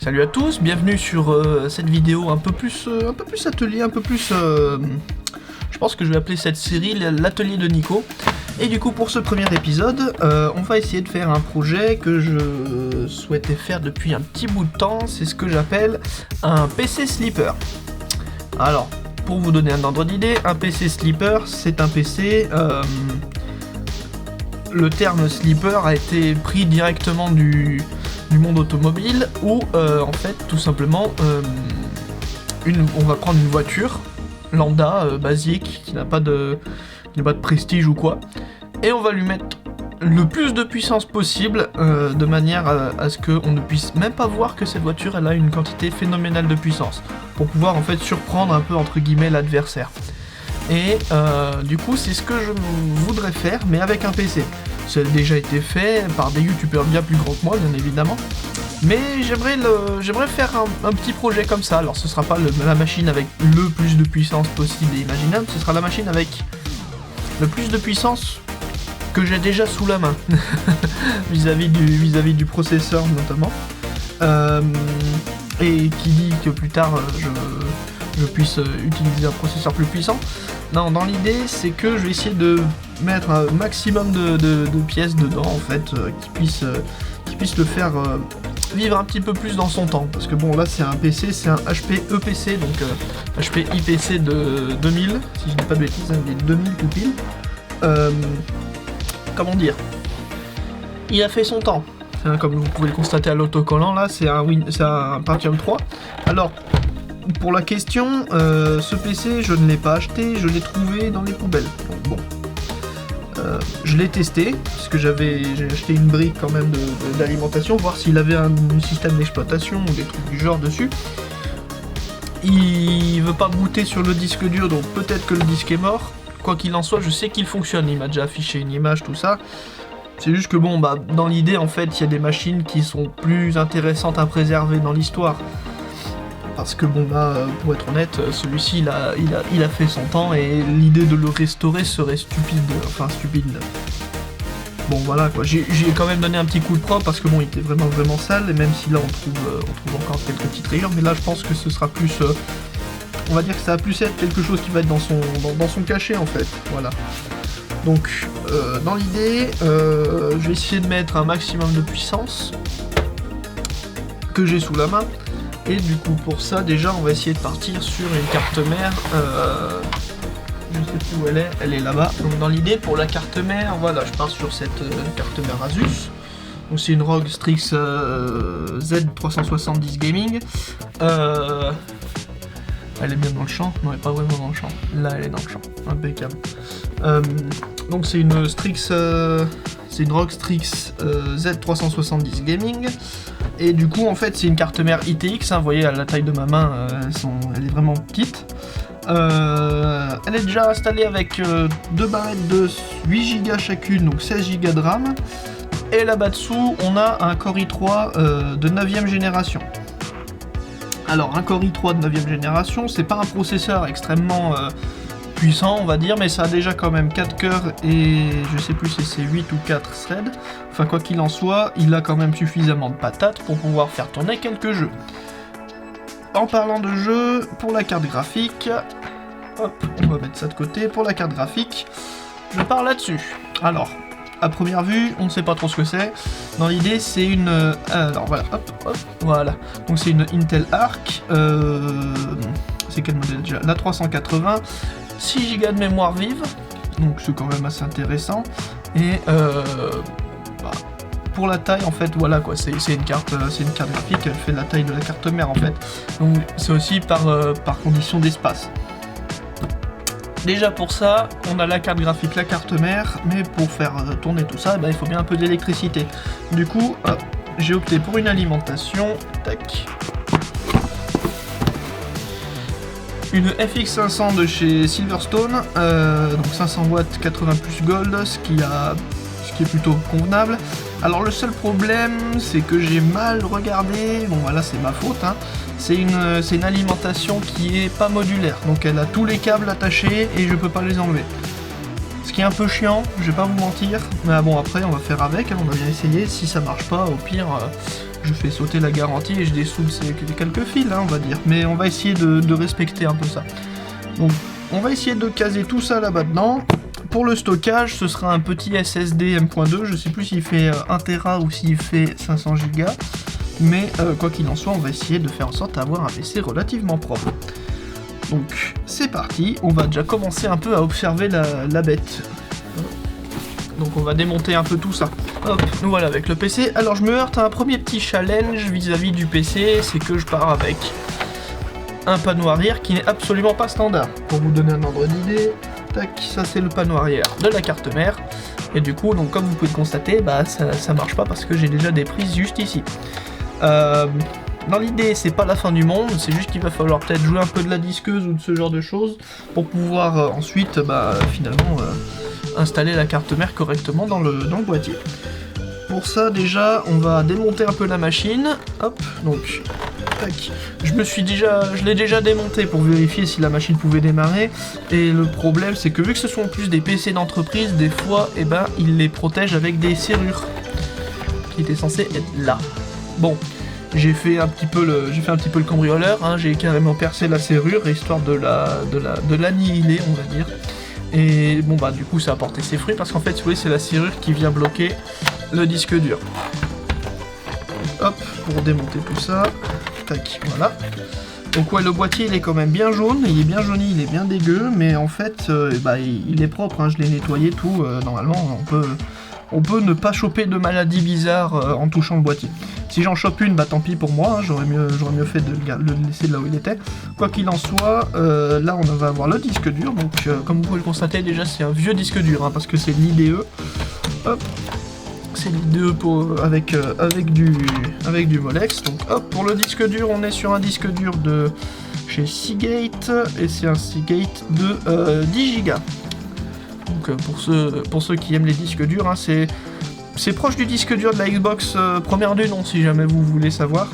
Salut à tous, bienvenue sur cette vidéo un peu plus atelier, je pense que je vais appeler cette série l'atelier de Nico. Et du coup pour ce premier épisode, on va essayer de faire un projet que je souhaitais faire depuis un petit bout de temps, c'est ce que j'appelle un PC sleeper. Alors, pour vous donner un ordre d'idée, un PC sleeper, c'est un PC... le terme sleeper a été pris directement du monde automobile où en fait tout simplement on va prendre une voiture lambda basique qui n'a pas de prestige ou quoi et on va lui mettre le plus de puissance possible de manière à ce qu'on ne puisse même pas voir que cette voiture elle a une quantité phénoménale de puissance pour pouvoir en fait surprendre un peu entre guillemets l'adversaire. Et du coup c'est ce que je voudrais faire mais avec un PC. Ça a déjà été fait par des youtubeurs bien plus grands que moi bien évidemment. Mais j'aimerais faire un petit projet comme ça. Alors ce sera pas la machine avec le plus de puissance possible et imaginable, ce sera la machine avec le plus de puissance que j'ai déjà sous la main. vis-à-vis du processeur notamment. Et qui dit que plus tard je puisse utiliser un processeur plus puissant. Non, dans l'idée, c'est que je vais essayer de mettre un maximum de pièces dedans, en fait, qui puisse le faire vivre un petit peu plus dans son temps. Parce que bon, là, c'est un PC, c'est un HP EPC, donc HP IPC de 2000, si je dis pas de bêtises, il est 2000 tout pile. Comment dire ? Il a fait son temps. Comme vous pouvez le constater à l'autocollant, là, c'est un Pentium 3. Alors... Pour la question, ce PC je ne l'ai pas acheté, je l'ai trouvé dans les poubelles. Donc bon, je l'ai testé, parce que j'ai acheté une brique quand même d'alimentation, voir s'il avait un système d'exploitation ou des trucs du genre dessus. Il veut pas booter sur le disque dur, donc peut-être que le disque est mort. Quoi qu'il en soit, je sais qu'il fonctionne, il m'a déjà affiché une image, tout ça. C'est juste que bon, bah dans l'idée en fait, il y a des machines qui sont plus intéressantes à préserver dans l'histoire. Parce que bon là, pour être honnête, celui-ci il a fait son temps et l'idée de le restaurer serait stupide. Bon voilà quoi, j'ai quand même donné un petit coup de propre parce que bon il était vraiment sale et même si là on trouve encore quelques petites rayures, mais là je pense que ce sera plus, on va dire que ça va plus être quelque chose qui va être dans son cachet en fait, voilà. Donc dans l'idée, je vais essayer de mettre un maximum de puissance que j'ai sous la main. Et du coup pour ça déjà on va essayer de partir sur une carte mère, je sais plus où elle est là-bas. Donc dans l'idée pour la carte mère, voilà je pars sur cette carte mère Asus. Donc c'est une ROG Strix Z370 Gaming. Elle est bien dans le champ, non elle est pas vraiment dans le champ, là elle est dans le champ, impeccable. Donc c'est une ROG Strix Z370 Gaming. Et du coup en fait c'est une carte mère ITX, hein, vous voyez à la taille de ma main, elle est vraiment petite. Elle est déjà installée avec deux barrettes de 8 Go chacune, donc 16 Go de RAM. Et là-bas dessous on a un Core i3 de 9ème génération. Alors un Core i3 de 9ème génération, c'est pas un processeur extrêmement puissant on va dire, mais ça a déjà quand même 4 cœurs et je sais plus si c'est 8 ou 4 threads. Enfin quoi qu'il en soit, il a quand même suffisamment de patates pour pouvoir faire tourner quelques jeux. En parlant de jeux, pour la carte graphique, hop, on va mettre ça de côté, pour la carte graphique, je pars là-dessus. Alors, à première vue, on ne sait pas trop ce que c'est. Dans l'idée, c'est une... alors voilà, hop, voilà. Donc c'est une Intel Arc, c'est quel modèle déjà ? La 380, 6 Go de mémoire vive, donc c'est quand même assez intéressant. Et pour la taille en fait voilà quoi, c'est une carte graphique, elle fait la taille de la carte mère en fait. Donc c'est aussi par condition d'espace. Déjà pour ça, on a la carte graphique, la carte mère, mais pour faire tourner tout ça, il faut bien un peu d'électricité. Du coup, j'ai opté pour une alimentation, tac. Une FX500 de chez Silverstone, donc 500 watts 80 plus gold, ce qui est plutôt convenable. Alors le seul problème c'est que j'ai mal regardé, bon voilà c'est ma faute, hein. C'est une alimentation qui est pas modulaire, donc elle a tous les câbles attachés et je peux pas les enlever. Ce qui est un peu chiant, je vais pas vous mentir, mais bon après on va faire avec, hein, on va bien essayer, si ça marche pas au pire je fais sauter la garantie et je dessoude quelques fils, hein, on va dire. Mais on va essayer de respecter un peu ça. Donc on va essayer de caser tout ça là-bas dedans. Pour le stockage, ce sera un petit SSD M.2, je sais plus s'il fait 1 Tera ou s'il fait 500 Go. Mais quoi qu'il en soit, on va essayer de faire en sorte d'avoir un PC relativement propre. Donc c'est parti, on va déjà commencer un peu à observer la bête. Donc on va démonter un peu tout ça. Hop, nous voilà avec le PC. Alors je me heurte à un premier petit challenge vis-à-vis du PC, c'est que je pars avec un panneau arrière qui n'est absolument pas standard. Pour vous donner un ordre d'idée, tac, ça c'est le panneau arrière de la carte mère. Et du coup, donc comme vous pouvez le constater, bah ça marche pas parce que j'ai déjà des prises juste ici. Dans l'idée, c'est pas la fin du monde, c'est juste qu'il va falloir peut-être jouer un peu de la disqueuse ou de ce genre de choses pour pouvoir ensuite, finalement, installer la carte mère correctement dans le boîtier. Pour ça, déjà, on va démonter un peu la machine. Hop, donc, tac. Je l'ai déjà démonté pour vérifier si la machine pouvait démarrer. Et le problème, c'est que vu que ce sont plus des PC d'entreprise, des fois, ils les protègent avec des serrures qui étaient censées être là. Bon. J'ai fait un petit peu le cambrioleur, hein, j'ai carrément percé la serrure histoire de l'annihiler, on va dire. Et bon du coup ça a porté ses fruits parce qu'en fait vous voyez c'est la serrure qui vient bloquer le disque dur. Hop, pour démonter tout ça, tac, voilà. Donc ouais, le boîtier il est quand même bien jaune, il est bien jauni, il est bien dégueu, mais en fait il est propre, hein, je l'ai nettoyé tout, normalement on peut ne pas choper de maladies bizarres en touchant le boîtier. Si j'en chope une, tant pis pour moi, hein, j'aurais mieux fait de le laisser là où il était. Quoi qu'il en soit, là on va avoir le disque dur, donc comme vous pouvez le constater, déjà c'est un vieux disque dur, hein, parce que c'est l'IDE. Hop, c'est l'IDE avec du Molex. Donc hop, pour le disque dur, on est sur un disque dur de chez Seagate, et c'est un Seagate de 10 Go. Donc pour ceux qui aiment les disques durs, hein, c'est proche du disque dur de la Xbox première du nom, si jamais vous voulez savoir.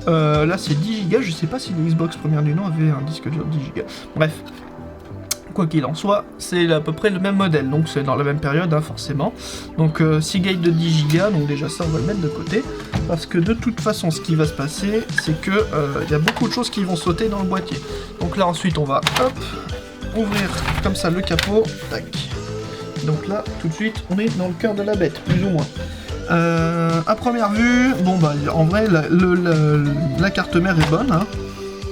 Là c'est 10 Go, je sais pas si la Xbox première du nom avait un disque dur de 10 Go. Bref, quoi qu'il en soit, c'est à peu près le même modèle, donc c'est dans la même période, hein, forcément. Donc Seagate de 10 Go, donc déjà ça on va le mettre de côté, parce que de toute façon ce qui va se passer, c'est que y a beaucoup de choses qui vont sauter dans le boîtier. Donc là ensuite on va, hop, ouvrir comme ça le capot, tac. Donc là, tout de suite, on est dans le cœur de la bête, plus ou moins. À première vue, en vrai, la carte mère est bonne. Hein.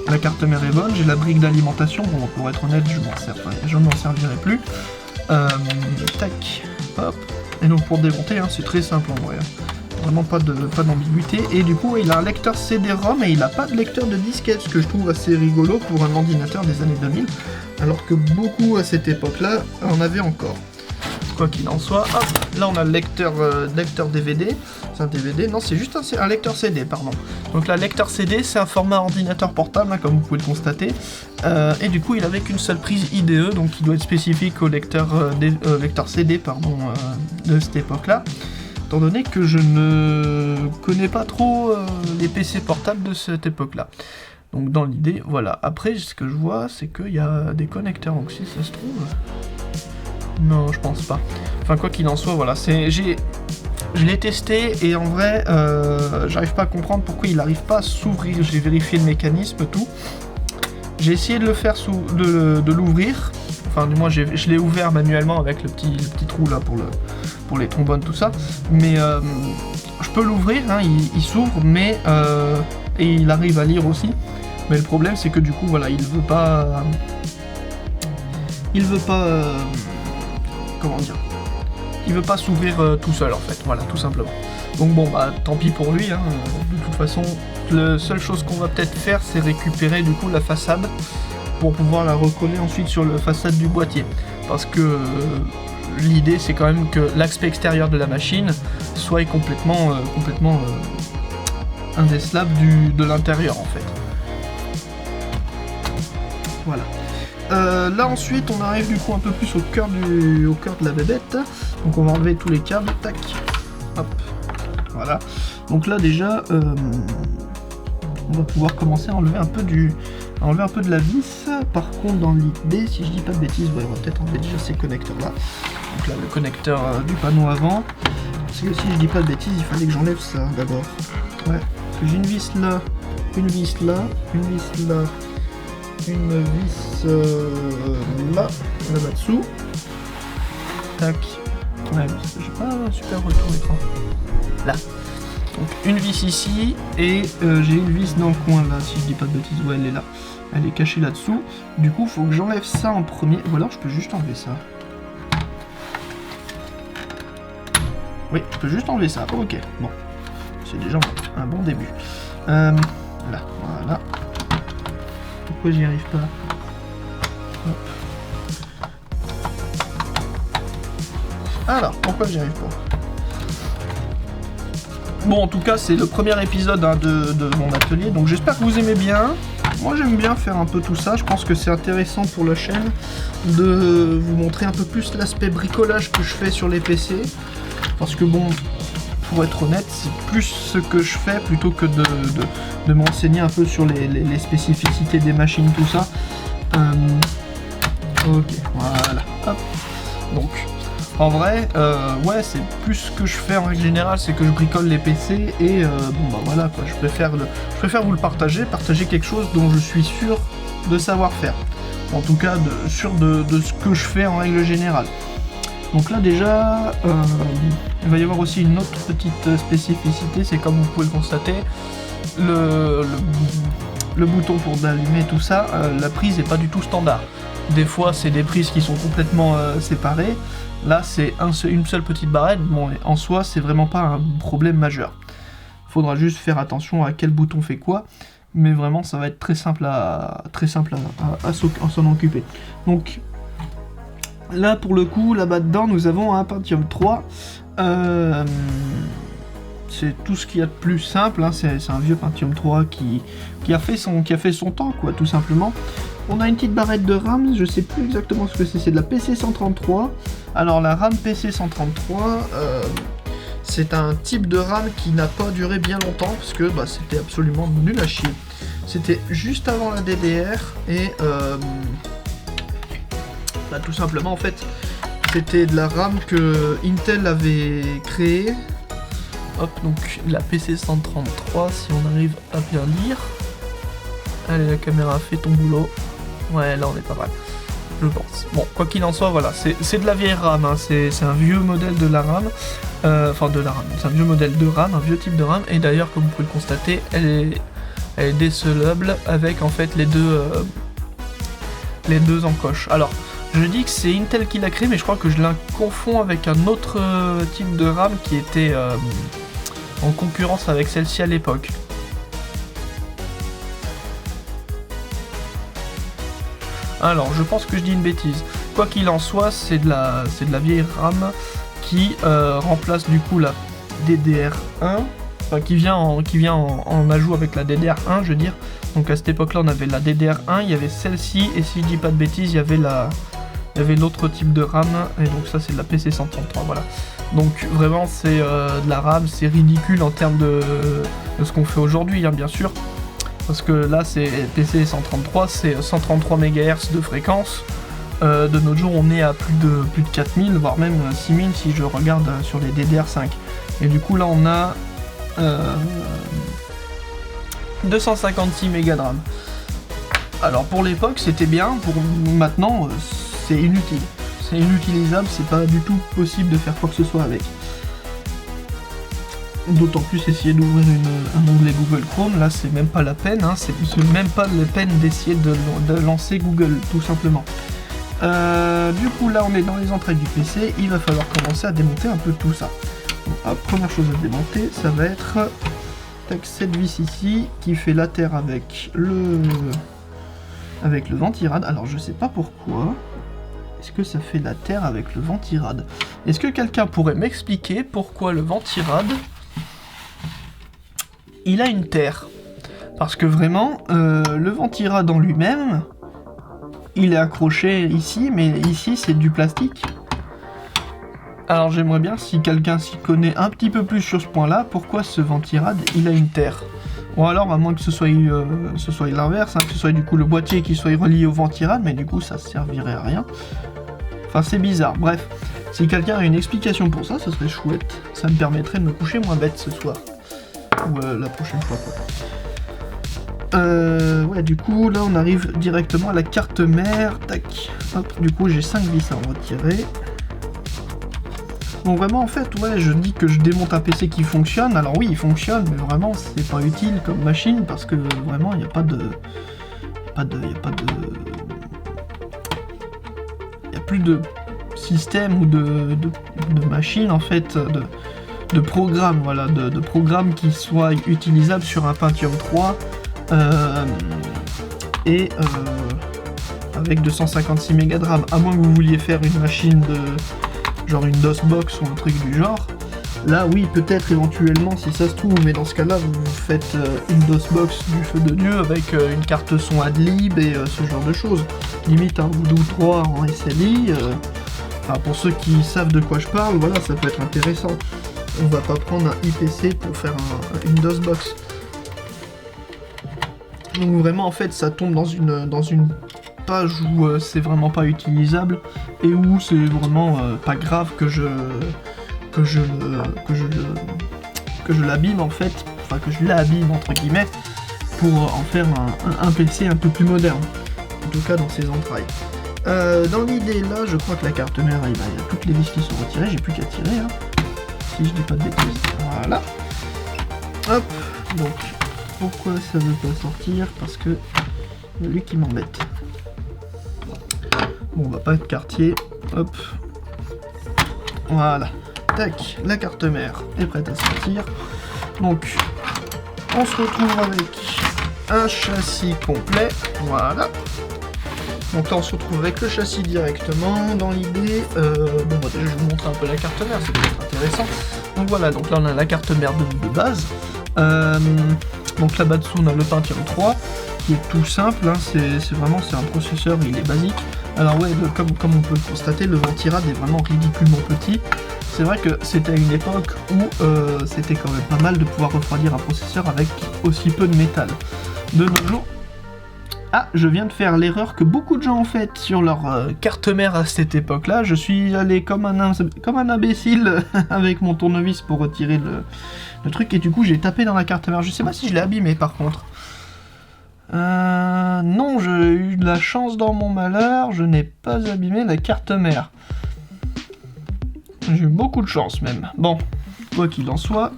La carte mère est bonne, j'ai la brique d'alimentation, bon, pour être honnête, je m'en servirai plus. Tac, hop. Et donc pour démonter, hein, c'est très simple en vrai. Vraiment pas d'ambiguïté. Et du coup, il a un lecteur CD-ROM et il n'a pas de lecteur de disquette, ce que je trouve assez rigolo pour un ordinateur des années 2000. Alors que beaucoup à cette époque-là en avaient encore. Quoi qu'il en soit, hop, là on a le lecteur DVD, c'est un DVD, non c'est juste un lecteur CD, pardon. Donc là, lecteur CD, c'est un format ordinateur portable, hein, comme vous pouvez le constater, et du coup il avait qu'une seule prise IDE, donc il doit être spécifique au lecteur CD, de cette époque-là, étant donné que je ne connais pas trop les PC portables de cette époque-là. Donc dans l'idée, voilà. Après, ce que je vois, c'est qu'il y a des connecteurs, donc si ça se trouve... Non, je pense pas. Enfin, quoi qu'il en soit, voilà. Je l'ai testé et en vrai, j'arrive pas à comprendre pourquoi il n'arrive pas à s'ouvrir. J'ai vérifié le mécanisme, tout. J'ai essayé de le faire de l'ouvrir. Enfin, du moins, je l'ai ouvert manuellement avec le petit trou là pour les trombones, tout ça. Mais je peux l'ouvrir, hein, il s'ouvre, mais et il arrive à lire aussi. Mais le problème, c'est que du coup, voilà, il veut pas. Comment dire, il veut pas s'ouvrir tout seul en fait, voilà, tout simplement. Donc bon, tant pis pour lui, hein. De toute façon, la seule chose qu'on va peut-être faire, c'est récupérer du coup la façade pour pouvoir la recoller ensuite sur la façade du boîtier. Parce que l'idée, c'est quand même que l'aspect extérieur de la machine soit complètement indécelable de l'intérieur en fait. Voilà. Là ensuite on arrive du coup un peu plus au cœur de la bébête. Donc on va enlever tous les câbles, tac, hop, voilà. Donc là déjà on va pouvoir commencer à enlever un peu de la vis. Par contre dans l'idée, si je dis pas de bêtises, on va peut-être enlever déjà ces connecteurs là. Donc là le connecteur du panneau avant. Parce que si je dis pas de bêtises, il fallait que j'enlève ça d'abord. Ouais, que j'ai une vis là, une vis là, une vis là, une vis là-bas dessous. Tac. Ouais, j'ai pas un super retour d'écran. Là. Donc une vis ici et j'ai une vis dans le coin là, si je dis pas de bêtises. Ouais, elle est là. Elle est cachée là-dessous. Du coup, faut que j'enlève ça en premier. Ou alors je peux juste enlever ça. Oui, je peux juste enlever ça. Ok, bon. C'est déjà un bon début. Là, voilà. Pourquoi j'y arrive pas? Hop. Alors, pourquoi j'y arrive pas? Bon, en tout cas, c'est le premier épisode de mon atelier, donc j'espère que vous aimez bien. Moi, j'aime bien faire un peu tout ça. Je pense que c'est intéressant pour la chaîne de vous montrer un peu plus l'aspect bricolage que je fais sur les PC. Parce que bon, pour être honnête, c'est plus ce que je fais plutôt que de m'enseigner un peu sur les spécificités des machines, tout ça. Ok, voilà. Hop. Donc, en vrai, ouais, c'est plus ce que je fais en règle générale, c'est que je bricole les PC et bon bah voilà quoi, je préfère vous le partager quelque chose dont je suis sûr de savoir faire. En tout cas, sûr de ce que je fais en règle générale. Donc là déjà, il va y avoir aussi une autre petite spécificité, c'est comme vous pouvez le constater, le bouton pour allumer tout ça, la prise n'est pas du tout standard. Des fois c'est des prises qui sont complètement séparées, là c'est une seule petite barrette, bon en soi c'est vraiment pas un problème majeur. Il faudra juste faire attention à quel bouton fait quoi, mais vraiment ça va être très simple à s'en occuper. Donc là pour le coup, là-bas dedans nous avons un Pentium 3, c'est tout ce qu'il y a de plus simple, hein. C'est un vieux Pentium 3 qui a fait son temps quoi, tout simplement. On a une petite barrette de RAM, je sais plus exactement ce que c'est de la PC133. Alors la RAM PC133, c'est un type de RAM qui n'a pas duré bien longtemps, parce que bah, c'était absolument nul à chier. C'était juste avant la DDR, et bah, tout simplement en fait, c'était de la RAM que Intel avait créée. Hop, donc la PC133, si on arrive à bien lire. Allez, la caméra fait ton boulot. Ouais, là on est pas mal, je pense. Bon, quoi qu'il en soit, voilà, c'est de la vieille RAM, hein. C'est un vieux modèle de la RAM. Enfin, de la RAM, c'est un vieux modèle de RAM, un vieux type de RAM. Et d'ailleurs, comme vous pouvez le constater, elle est décelable avec en fait les deux encoches. Alors, je dis que c'est Intel qui l'a créé, mais je crois que je la confonds avec un autre type de RAM qui était en concurrence avec celle-ci à l'époque. Alors, je pense que je dis une bêtise. Quoi qu'il en soit, c'est de la vieille RAM qui remplace du coup la DDR1, enfin qui vient en ajout avec la DDR1, je veux dire. Donc à cette époque-là, on avait la DDR1, il y avait celle-ci, et si je dis pas de bêtises, il y avait l'autre type de RAM, et donc ça c'est de la PC133, voilà. Donc vraiment c'est de la RAM, c'est ridicule en termes de ce qu'on fait aujourd'hui, hein, bien sûr. Parce que là c'est PC133, c'est 133 MHz de fréquence. De nos jours on est à plus de 4000, voire même 6000 si je regarde sur les DDR5. Et du coup là on a 256 MB de RAM. Alors pour l'époque c'était bien, pour maintenant c'est inutile. C'est inutilisable, c'est pas du tout possible de faire quoi que ce soit avec. D'autant plus essayer d'ouvrir un onglet Google Chrome, là c'est même pas la peine, hein, c'est même pas la peine d'essayer de lancer Google, tout simplement. Du coup là on est dans les entrées du PC, il va falloir commencer à démonter un peu tout ça. Donc, la première chose à démonter, ça va être cette vis ici, qui fait la terre avec le ventirad. Alors je sais pas pourquoi. Est-ce que ça fait la terre avec le ventirad? Est-ce que quelqu'un pourrait m'expliquer pourquoi le ventirad il a une terre? Parce que vraiment, le ventirad en lui-même, il est accroché ici, mais ici c'est du plastique. Alors j'aimerais bien, si quelqu'un s'y connaît un petit peu plus sur ce point-là, pourquoi ce ventirad il a une terre? Ou alors, à moins que ce soit l'inverse, hein, que ce soit du coup le boîtier qui soit relié au ventirad, mais du coup ça servirait à rien. Enfin c'est bizarre, bref. Si quelqu'un a une explication pour ça, ce serait chouette. Ça me permettrait de me coucher moins bête ce soir. ou la prochaine fois quoi. Ouais, du coup, là on arrive directement à la carte mère. Tac. Hop, du coup j'ai 5 vis à en retirer. Bon, vraiment, en fait, ouais, je dis que je démonte un PC qui fonctionne. Alors oui, il fonctionne, mais vraiment, c'est pas utile comme machine parce que vraiment, il n'y a pas de... Il n'y a plus de système ou de machine, en fait, de programme, voilà, de programme qui soit utilisable sur un Pentium 3 avec 256 Mb de RAM, à moins que vous vouliez faire une machine de genre une DOSBox ou un truc du genre. Là oui, peut-être éventuellement si ça se trouve, mais dans ce cas là vous faites une DOSBox du feu de Dieu avec une carte son Adlib et ce genre de choses. Limite un Voodoo 3 en SLI, enfin, pour ceux qui savent de quoi je parle, voilà, ça peut être intéressant. On va pas prendre un IPC pour faire une DOSBox. Donc vraiment en fait ça tombe dans une page où c'est vraiment pas utilisable et où c'est vraiment pas grave que je l'abîme en fait, enfin que je l'abîme entre guillemets pour en faire un PC un peu plus moderne, en tout cas dans ses entrailles. Dans l'idée là, je crois que la carte mère, il y a toutes les vis qui sont retirées, j'ai plus qu'à tirer, hein, si je dis pas de bêtises. Voilà. Hop, donc pourquoi ça veut pas sortir? Parce que lui qui m'embête. Bon, on va pas être quartier. Hop. Voilà. Tac, la carte mère est prête à sortir. Donc, on se retrouve avec un châssis complet. Voilà. Donc là, on se retrouve avec le châssis directement. Dans l'idée, bon, bah, déjà, je vais vous montrer un peu la carte mère, c'est peut-être intéressant. Donc voilà, donc là, on a la carte mère de base. Donc là-bas dessous, on a le Pentium 3, qui est tout simple, hein, c'est vraiment un processeur, il est basique. Alors ouais, comme on peut le constater, le ventirad est vraiment ridiculement petit. C'est vrai que c'était à une époque où c'était quand même pas mal de pouvoir refroidir un processeur avec aussi peu de métal. De nos jours, ah, je viens de faire l'erreur que beaucoup de gens ont faite sur leur carte mère à cette époque-là. Je suis allé comme un imbécile avec mon tournevis pour retirer le truc, et du coup j'ai tapé dans la carte mère. Je sais pas si je l'ai abîmé par contre. Non, j'ai eu de la chance dans mon malheur, je n'ai pas abîmé la carte mère. J'ai eu beaucoup de chance même. Bon, quoi qu'il en soit,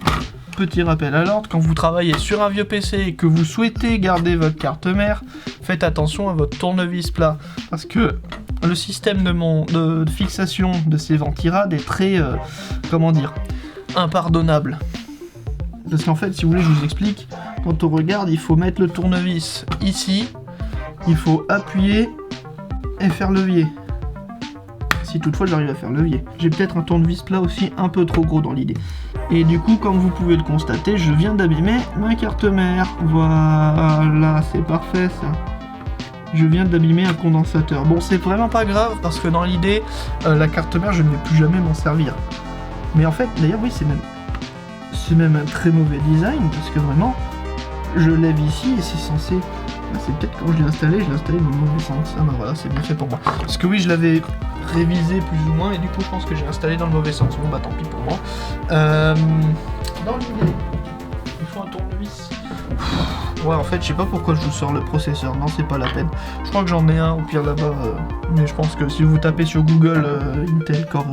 petit rappel à l'ordre, quand vous travaillez sur un vieux PC et que vous souhaitez garder votre carte mère, faites attention à votre tournevis plat. Parce que le système de fixation de ces ventirades est très, comment dire, impardonnable. Parce qu'en fait, si vous voulez, je vous explique, quand on regarde, il faut mettre le tournevis ici, il faut appuyer et faire levier. Si toutefois j'arrive à faire levier. J'ai peut-être un tournevis plat aussi un peu trop gros dans l'idée. Et du coup, comme vous pouvez le constater, je viens d'abîmer ma carte mère. Voilà, c'est parfait ça. Je viens d'abîmer un condensateur. Bon, c'est vraiment pas grave parce que dans l'idée, la carte mère, je ne vais plus jamais m'en servir. Mais en fait, d'ailleurs, oui, c'est même un très mauvais design parce que vraiment, je lève ici et c'est censé... C'est peut-être quand je l'ai installé dans le mauvais sens. Ah bah voilà, c'est bien fait pour moi. Parce que oui, je l'avais révisé plus ou moins et du coup je pense que j'ai installé dans le mauvais sens. Bon bah tant pis pour moi. Dans l'idée, il faut un tournevis. Ouais, en fait, je sais pas pourquoi je vous sors le processeur. Non, c'est pas la peine. Je crois que j'en ai un au pire là-bas. Mais je pense que si vous tapez sur Google Intel Core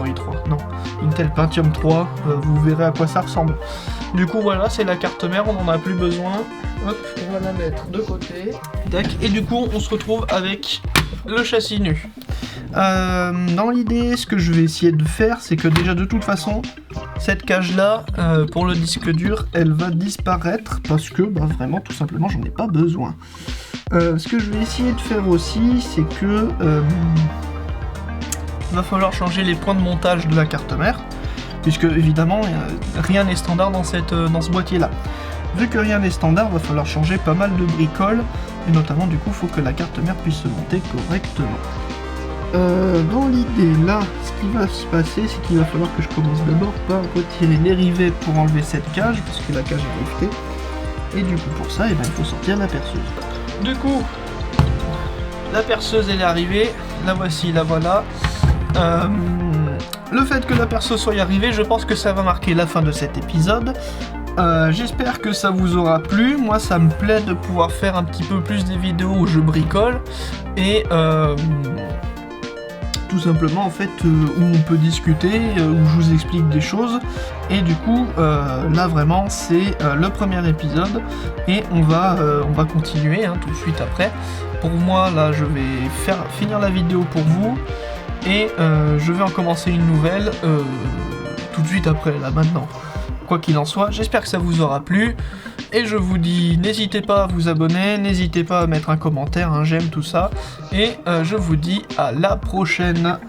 i3, non, Intel Pentium 3, vous verrez à quoi ça ressemble. Du coup, voilà, c'est la carte mère, on n'en a plus besoin. Hop, on va la mettre de côté. Tac, et du coup, on se retrouve avec le châssis nu. Dans l'idée, ce que je vais essayer de faire, c'est que déjà de toute façon, cette cage-là, pour le disque dur, elle va disparaître parce que, bah, vraiment, tout simplement, j'en ai pas besoin. Ce que je vais essayer de faire aussi, c'est que il va falloir changer les points de montage de la carte mère, puisque évidemment, rien n'est standard dans ce boîtier-là. Vu que rien n'est standard, il va falloir changer pas mal de bricoles, et notamment du coup, il faut que la carte mère puisse se monter correctement. Dans l'idée, là, ce qui va se passer, c'est qu'il va falloir que je commence d'abord par retirer les rivets pour enlever cette cage, parce que la cage est rivetée. Et du coup, pour ça, il faut sortir la perceuse. Du coup, la perceuse, elle est arrivée. La voici, la voilà. Le fait que la perceuse soit arrivée, je pense que ça va marquer la fin de cet épisode. j'espère que ça vous aura plu. Moi ça me plaît de pouvoir faire un petit peu plus des vidéos où je bricole et tout simplement en fait où on peut discuter, où je vous explique des choses. Et du coup là vraiment c'est le premier épisode et on va continuer hein, tout de suite après. Pour moi là je vais finir la vidéo pour vous et je vais en commencer une nouvelle tout de suite après là maintenant. Quoi qu'il en soit, j'espère que ça vous aura plu. Et je vous dis, n'hésitez pas à vous abonner, n'hésitez pas à mettre un commentaire, un j'aime, tout ça. Et je vous dis à la prochaine.